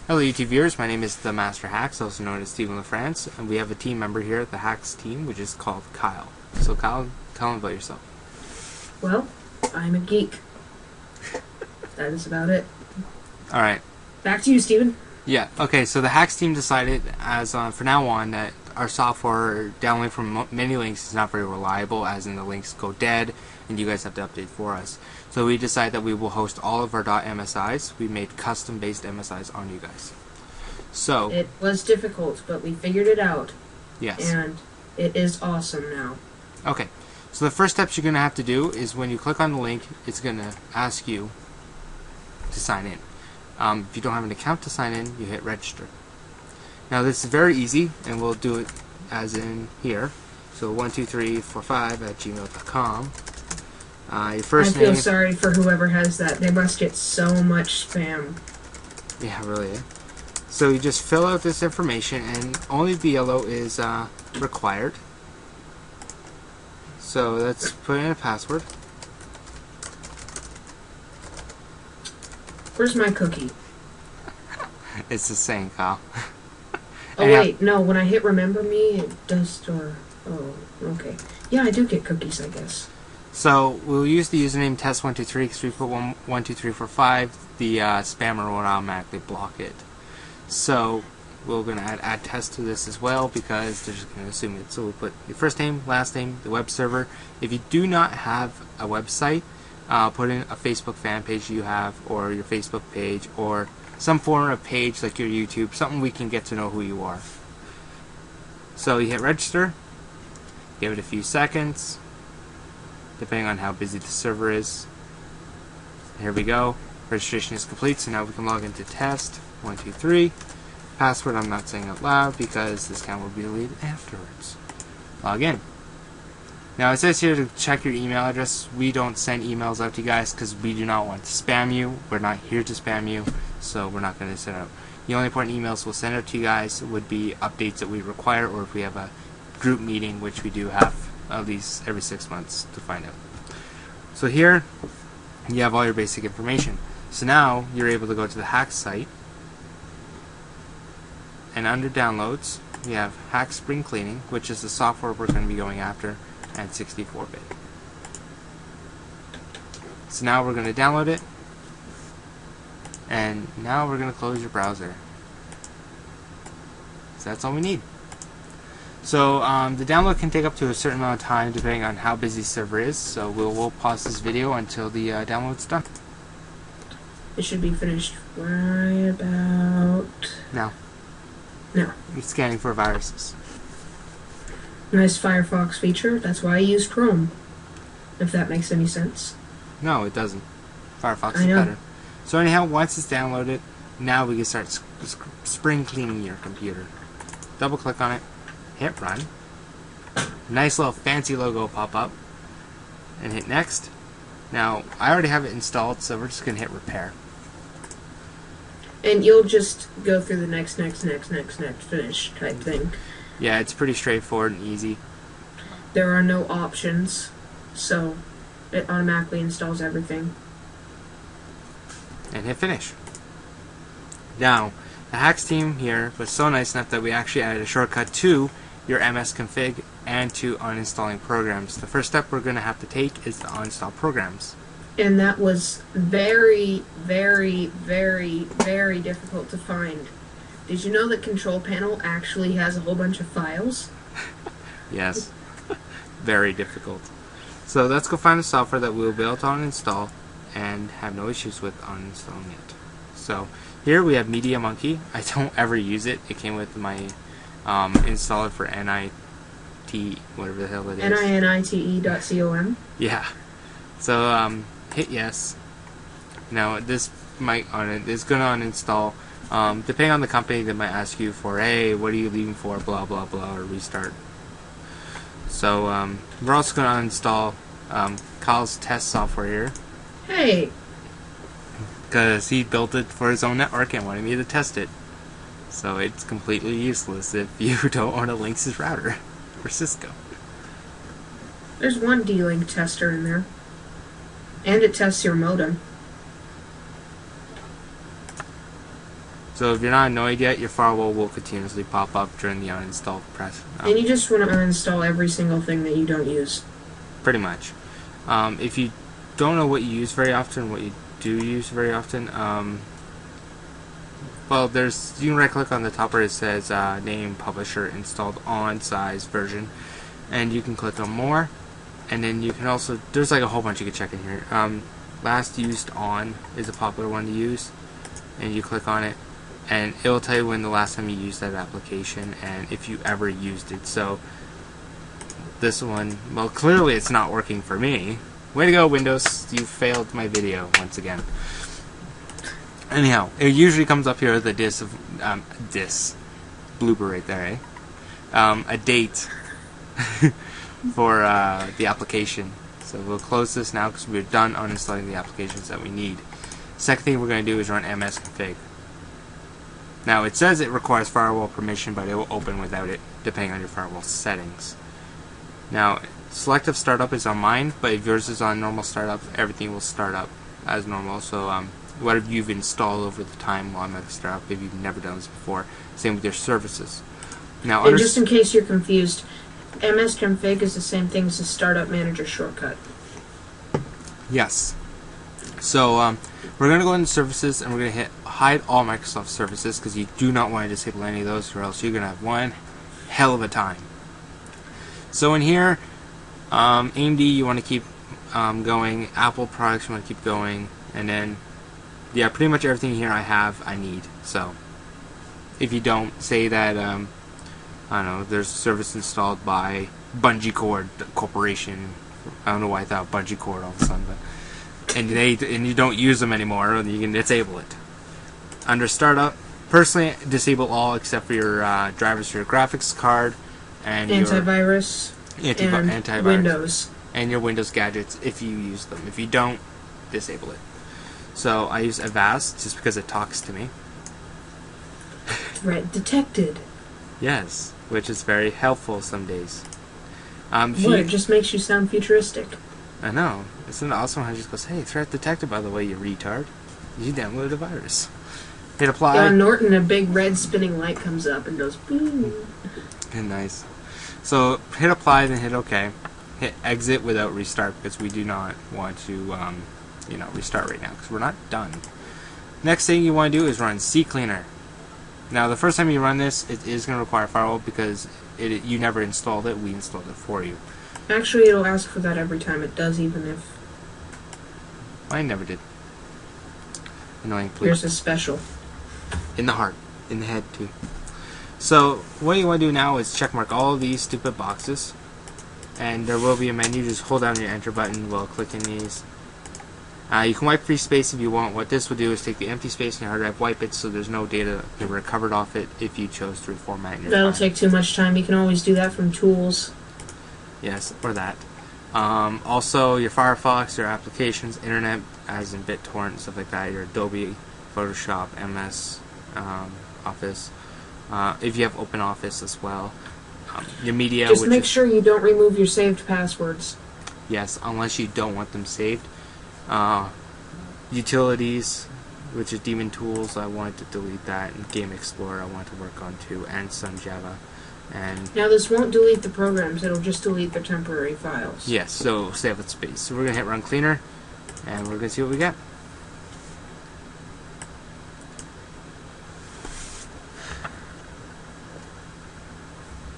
Hello YouTube viewers, my name is The Master Hacks, also known as Steven LaFrance, and we have a team member here at the Hacks team, which is called Kyle. So Kyle, tell him about yourself. Well, I'm a geek. That is about it. Alright. Back to you, Steven. Yeah, okay, so the Hacks team decided, as from now on, that our software downloading from many links is not very reliable, as in the links go dead, and you guys have to update for us. So we decided that we will host all of our .msis. We made custom-based MSIs on you guys. So It was difficult, but we figured it out. yes. And it is awesome now. Okay, so the first steps you're going to have to do is when you click on the link, it's going to ask you to sign in. If you don't have an account to sign in, you hit register. Now this is very easy, and we'll do it as in here. So 12345@gmail.com. Your first I feel name. sorry for whoever has that. They must get so much spam. Yeah, really. So you just fill out this information, and only the yellow is required. So let's put in a password. Where's my cookie? It's the same, Kyle. Oh, wait. No, when I hit remember me, it does store... Oh, okay. Yeah, I do get cookies, I guess. So we'll use the username test123 because we put 12345. The spammer will automatically block it. So we're going to add test to this as well because they're just going to assume it. So we'll put your first name, last name, the web server. If you do not have a website, put in a Facebook fan page you have, or your Facebook page, or some form of page like your YouTube, something we can get to know who you are. So you hit register, give it a few seconds, depending on how busy the server is. Here we go. Registration is complete, so now we can log into test 123. Password I'm not saying out loud because this account will be deleted afterwards. Log in. Now it says here to check your email address. We don't send emails out to you guys because we do not want to spam you. We're not here to spam you, so we're not going to send out. The only important emails we'll send out to you guys would be updates that we require, or if we have a group meeting, which we do have at least every 6 months to find out. So here you have all your basic information. So now you're able to go to the Hacks site, and under downloads we have Hack Spring Cleaning, which is the software we're going to be going after, and 64-bit. So now we're going to download it, and now we're going to close your browser. So that's all we need. So the download can take up to a certain amount of time depending on how busy the server is, so we'll pause this video until the download's done. It should be finished right about... Now. Now. I'm scanning for viruses. Nice Firefox feature. That's why I use Chrome. If that makes any sense. No, it doesn't. Firefox I is know. better. So anyhow, once it's downloaded, now we can start spring cleaning your computer. Double click on it, hit run. Nice little fancy logo pop up, and hit next. Now I already have it installed, so we're just gonna hit repair. And you'll just go through the next, finish type thing. Yeah, it's pretty straightforward and easy. There are no options, so it automatically installs everything. And hit finish. Now, the Hacks team here was so nice enough that we actually added a shortcut to your MS config and to uninstalling programs. The first step we're going to have to take is to uninstall programs. And that was very, very, very, very difficult to find. Did you know that Control Panel actually has a whole bunch of files? Yes, very difficult. So let's go find the software that we'll be able to uninstall and have no issues with uninstalling it. So here we have Media Monkey. I don't ever use it. It came with my installer for NIT, whatever the hell it is. NINITE.com. Yeah. So hit yes. Now this might is going to uninstall. Depending on the company, they might ask you for, hey, what are you leaving for, blah blah blah, or restart. So we're also going to uninstall Kyle's test software here, Hey, because he built it for his own network and wanted me to test it. So it's completely useless if you don't own a Linksys router or Cisco. there's one D-Link tester in there. And it tests your modem. So if you're not annoyed yet, your firewall will continuously pop up during the uninstall press. And you just want to uninstall every single thing that you don't use. Pretty much. If you don't know what you use very often, what you do use very often, well, you can right click on the top where it says name publisher installed on size version, and you can click on more, and then you can also, there's like a whole bunch you can check in here. Last used on is a popular one to use, and you click on it and it will tell you when the last time you used that application and if you ever used it. So this one, well, clearly it's not working for me. Way to go, Windows, you failed my video once again. Anyhow, it usually comes up here the blooper right there, a date for the application. So we'll close this now because we're done uninstalling the applications that we need. Second thing we're going to do is run msconfig. Now it says it requires firewall permission, but it will open without it, depending on your firewall settings. Now, selective startup is on mine, but if yours is on normal startup, everything will start up as normal. So whatever you've installed over the time while I'm at the startup, if you've never done this before, same with your services. Now, and just in case you're confused, msconfig is the same thing as the startup manager shortcut. Yes. So we're going to go into services and we're going to hit hide all Microsoft services because you do not want to disable any of those, or else you're going to have one hell of a time. So in here, AMD you want to keep going, Apple products you want to keep going, and then yeah, pretty much everything here I need. So if you don't, say that I don't know, there's a service installed by Bungee Cord Corporation. I don't know why I thought Bungee Cord all of a sudden, but and you don't use them anymore, you can disable it. Under startup, personally disable all except for your drivers for your graphics card and antivirus, and antivirus, Windows, and your Windows gadgets if you use them. If you don't, disable it. So I use Avast just because it talks to me. Threat detected. Yes, which is very helpful some days. It just makes you sound futuristic. I know. Isn't it awesome how it just goes, hey, threat detected, by the way, you retard. You downloaded a virus. Hit apply. On Norton, a big red spinning light comes up and goes, boom. Nice. So hit apply, then hit OK. Hit exit without restart because we do not want to, restart right now because we're not done. Next thing you want to do is run CCleaner. Now, the first time you run this, it is going to require firewall because you never installed it. We installed it for you. Actually, it'll ask for that every time it does, even if... I never did. Annoying, please. Yours is special. In the heart. In the head, too. So, what you want to do now is checkmark all of these stupid boxes. And there will be a menu. Just hold down your enter button while clicking these. You can wipe free space if you want. What this will do is take the empty space in your hard drive, wipe it so there's no data recovered off it if you chose to reformat your That'll file. take too much time. You can always do that from tools. Yes, or that. Also, your Firefox, your applications, internet, as in BitTorrent, stuff like that, your Adobe, Photoshop, MS, Office, if you have OpenOffice as well. Your media, just make sure you don't remove your saved passwords. Yes, unless you don't want them saved. Utilities, which is Daemon Tools, I wanted to delete that, and Game Explorer I want to work on too, and some Java. And now this won't delete the programs, it'll just delete their temporary files. yes, so save with space. So we're going to hit Run Cleaner, and we're going to see what we get.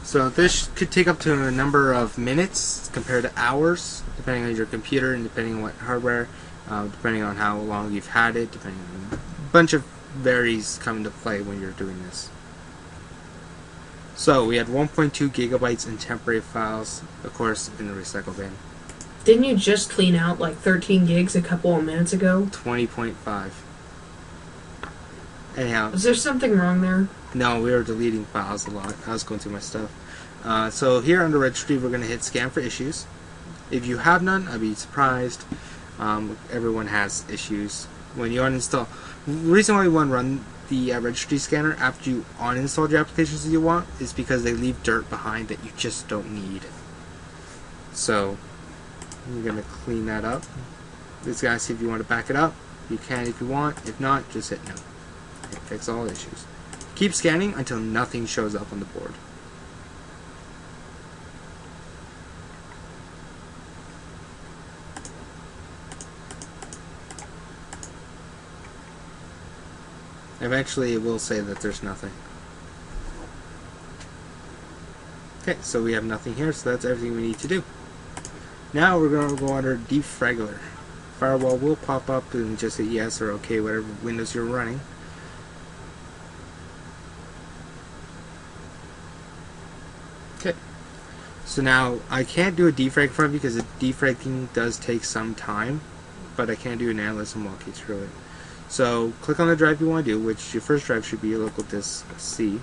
So this could take up to a number of minutes compared to hours, depending on your computer and depending on what hardware, depending on how long you've had it, depending on a bunch of varies come into play when you're doing this. So we had 1.2 gigabytes in temporary files, of course, in the recycle bin. Didn't you just clean out like 13 gigs a couple of minutes ago? 20.5. Anyhow. Is there something wrong there? No, we were deleting files a lot. I was going through my stuff. So here under registry, we're going to hit scan for issues. If you have none, I'd be surprised. Everyone has issues. When you uninstall, the reason why we want to run the registry scanner after you uninstall your applications that you want is because they leave dirt behind that you just don't need. So I'm going to clean that up. It's going to see if you want to back it up. You can if you want. If not, just hit no. Fix all issues. Keep scanning until nothing shows up on the board. Eventually it will say that there's nothing. Okay, so we have nothing here, so that's everything we need to do. Now we're going to go under Defraggler. Firewall will pop up and just hit yes or OK, whatever Windows you're running. Okay. So now I can't do a defrag for it because the defragging does take some time, but I can do an analyst and walk you through it. So click on the drive you want to do, which your first drive should be your local disk C,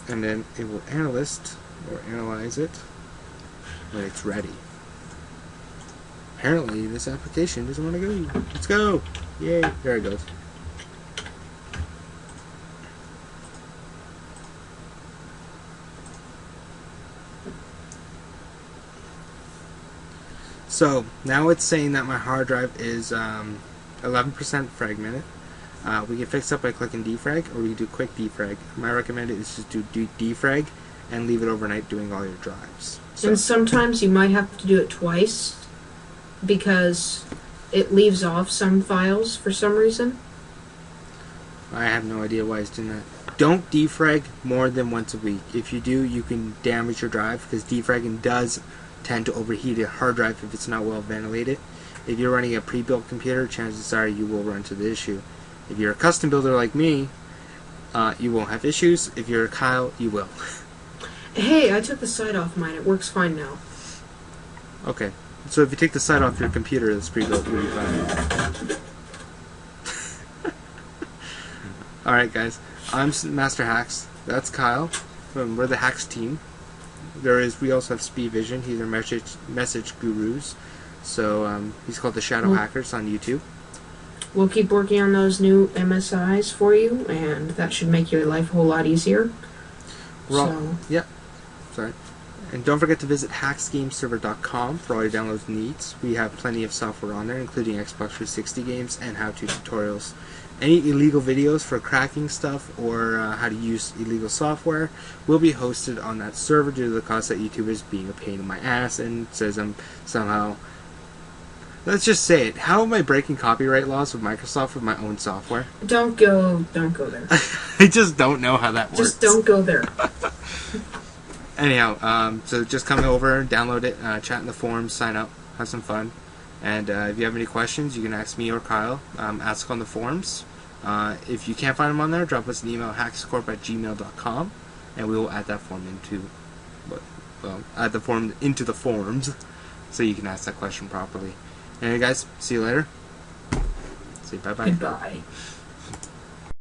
and then it will analyst or analyze it when it's ready. Apparently this application doesn't want to go. Let's go! Yay! There it goes. So now it's saying that my hard drive is 11% fragmented. We can fix up by clicking defrag, or we can do quick defrag. My recommended is just do defrag and leave it overnight doing all your drives. So, and sometimes you might have to do it twice because it leaves off some files for some reason. I have no idea why it's doing that. Don't defrag more than once a week. If you do, you can damage your drive because defragging does tend to overheat a hard drive if it's not well ventilated. If you're running a pre-built computer, chances are you will run into the issue. If you're a custom builder like me, you won't have issues. If you're a Kyle, you will. Hey, I took the side off mine. It works fine now. Okay. So if you take the side off your computer that's pre-built, you'll be fine. Alright guys, I'm Master Hacks. That's Kyle. We're the Hacks team. We also have Speed Vision. He's our message gurus. So he's called the Shadow Hackers on YouTube. We'll keep working on those new MSIs for you, and that should make your life a whole lot easier. Yep. Sorry. And don't forget to visit hacksgameserver.com for all your download needs. We have plenty of software on there, including Xbox 360 games and how-to tutorials. Any illegal videos for cracking stuff or how to use illegal software will be hosted on that server due to the cost that YouTube is being a pain in my ass and says I'm somehow... Let's just say it. How am I breaking copyright laws with Microsoft with my own software? Don't go there. I just don't know how that works. Just don't go there. Anyhow, so just come over, download it, chat in the forums, sign up, have some fun. And if you have any questions, you can ask me or Kyle. Ask on the forums. If you can't find them on there, drop us an email, hackscorp@gmail.com, and we will add that form into the forums, so you can ask that question properly. Anyway, guys, see you later. Say bye-bye. Goodbye.